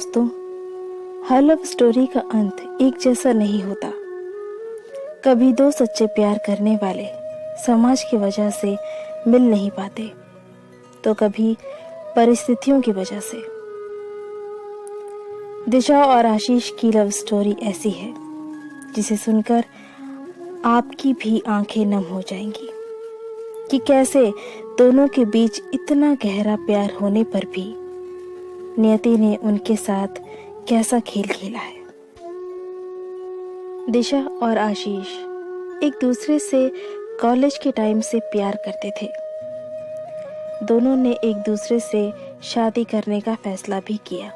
दोस्तों, हर love story का अंत एक जैसा नहीं होता। कभी दो सच्चे प्यार करने वाले समाज की वजह से मिल नहीं पाते, तो कभी परिस्थितियों की वजह से। दिशा और आशीष की लव स्टोरी ऐसी है जिसे सुनकर आपकी भी आंखें नम हो जाएंगी कि कैसे दोनों के बीच इतना गहरा प्यार होने पर भी नियति ने उनके साथ कैसा खेल खेला है। दिशा और आशीष एक दूसरे से कॉलेज के टाइम से प्यार करते थे। दोनों ने एक दूसरे से शादी करने का फैसला भी किया।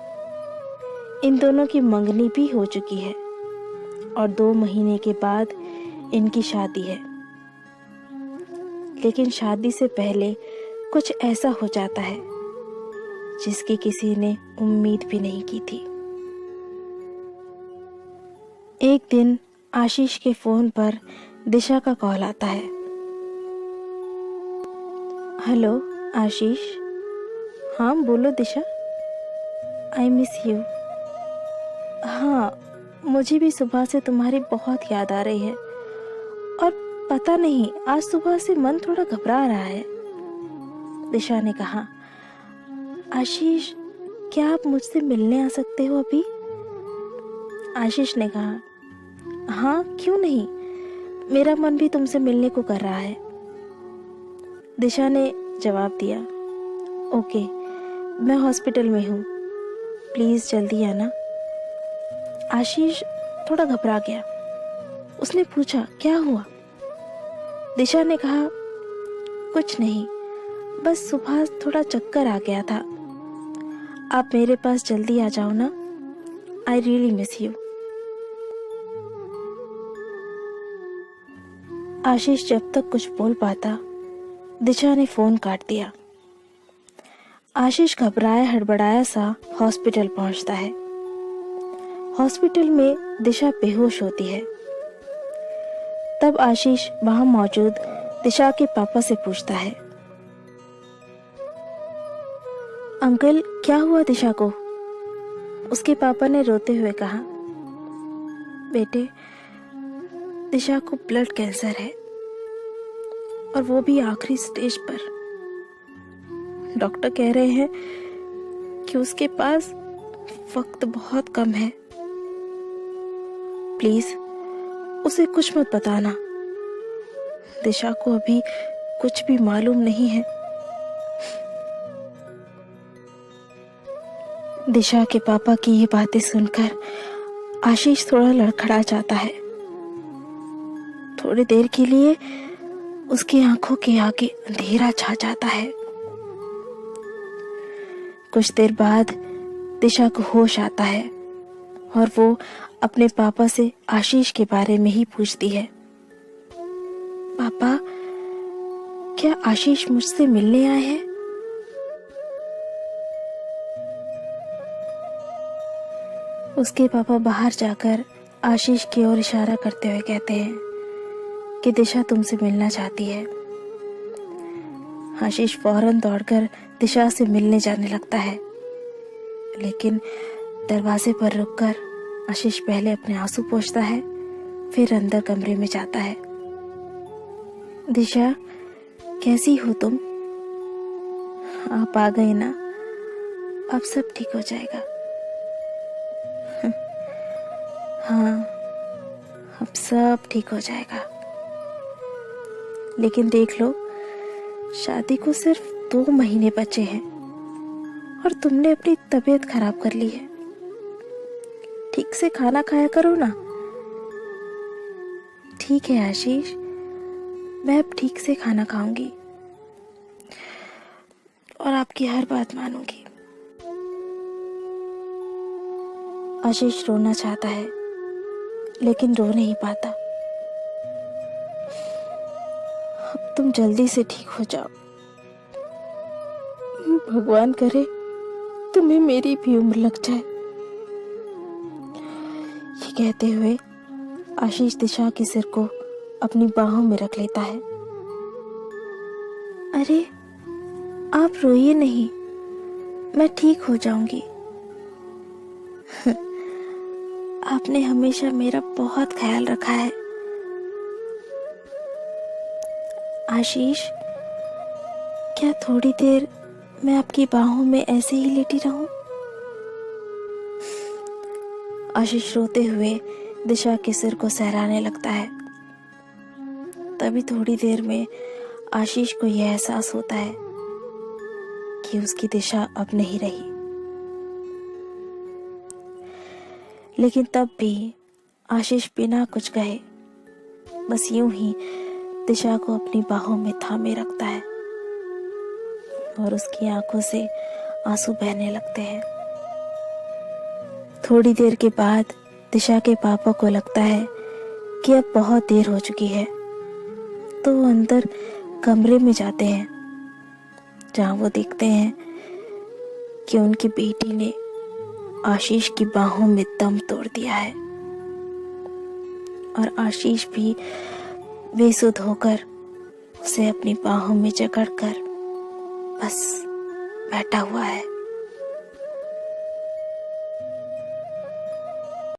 इन दोनों की मंगनी भी हो चुकी है और 2 महीने के बाद इनकी शादी है। लेकिन शादी से पहले कुछ ऐसा हो जाता है जिसकी किसी ने उम्मीद भी नहीं की थी। एक दिन आशीष के फोन पर दिशा का कॉल आता है। हेलो आशीष। हाँ बोलो दिशा। I miss you. हाँ, मुझे भी सुबह से तुम्हारी बहुत याद आ रही है और पता नहीं आज सुबह से मन थोड़ा घबरा रहा है। दिशा ने कहा। आशीष, क्या आप मुझसे मिलने आ सकते हो अभी? आशीष ने कहा, हाँ क्यों नहीं, मेरा मन भी तुमसे मिलने को कर रहा है। दिशा ने जवाब दिया, ओके, मैं हॉस्पिटल में हूँ, प्लीज जल्दी आना। आशीष थोड़ा घबरा गया। उसने पूछा, क्या हुआ? दिशा ने कहा, कुछ नहीं, बस सुबह थोड़ा चक्कर आ गया था। आप मेरे पास जल्दी आ जाओ ना, आई रियली मिस यू। आशीष जब तक कुछ बोल पाता, दिशा ने फोन काट दिया। आशीष घबराया हड़बड़ाया सा हॉस्पिटल पहुंचता है। हॉस्पिटल में दिशा बेहोश होती है। तब आशीष वहां मौजूद दिशा के पापा से पूछता है, अंकल क्या हुआ दिशा को? उसके पापा ने रोते हुए कहा, बेटे, दिशा को ब्लड कैंसर है और वो भी आखिरी स्टेज पर। डॉक्टर कह रहे हैं कि उसके पास वक्त बहुत कम है। प्लीज उसे कुछ मत बताना। दिशा को अभी कुछ भी मालूम नहीं है। दिशा के पापा की ये बातें सुनकर आशीष थोड़ा लड़खड़ा जाता है। थोड़ी देर के लिए उसकी आंखों के आगे अंधेरा छा जाता है। कुछ देर बाद दिशा को होश आता है और वो अपने पापा से आशीष के बारे में ही पूछती है, पापा, क्या आशीष मुझसे मिलने आए हैं? उसके पापा बाहर जाकर आशीष की ओर इशारा करते हुए कहते हैं कि दिशा तुमसे मिलना चाहती है। आशीष फौरन दौड़कर दिशा से मिलने जाने लगता है, लेकिन दरवाजे पर रुककर आशीष पहले अपने आंसू पोंछता है, फिर अंदर कमरे में जाता है। दिशा, कैसी हो तुम? आप आ गए ना, अब सब ठीक हो जाएगा। हाँ, अब सब ठीक हो जाएगा। लेकिन देख लो, शादी को सिर्फ 2 महीने बचे हैं और तुमने अपनी तबीयत खराब कर ली है। ठीक से खाना खाया करो ना। ठीक है आशीष, मैं अब ठीक से खाना खाऊंगी और आपकी हर बात मानूंगी। आशीष रोना चाहता है लेकिन रो नहीं पाता। अब तुम जल्दी से ठीक हो जाओ। भगवान करे तुम्हें मेरी भी उम्र लग जाए। ये कहते हुए आशीष दिशा के सिर को अपनी बाहों में रख लेता है। अरे आप रोइए नहीं, मैं ठीक हो जाऊंगी। आपने हमेशा मेरा बहुत ख्याल रखा है। आशीष, क्या थोड़ी देर मैं आपकी बाहों में ऐसे ही लेटी रहूं? आशीष रोते हुए दिशा के सिर को सहलाने लगता है। तभी थोड़ी देर में आशीष को यह एहसास होता है कि उसकी दिशा अब नहीं रही। लेकिन तब भी आशीष बिना कुछ कहे बस यूं ही दिशा को अपनी बाहों में थामे रखता है और उसकी आंखों से आंसू बहने लगते हैं। थोड़ी देर के बाद दिशा के पापा को लगता है कि अब बहुत देर हो चुकी है, तो वो अंदर कमरे में जाते हैं, जहां वो देखते हैं कि उनकी बेटी ने आशीष की बाहों में दम तोड़ दिया है और आशीष भी बेसुध होकर उसे अपनी बाहों में जकड़कर बस बैठा हुआ है।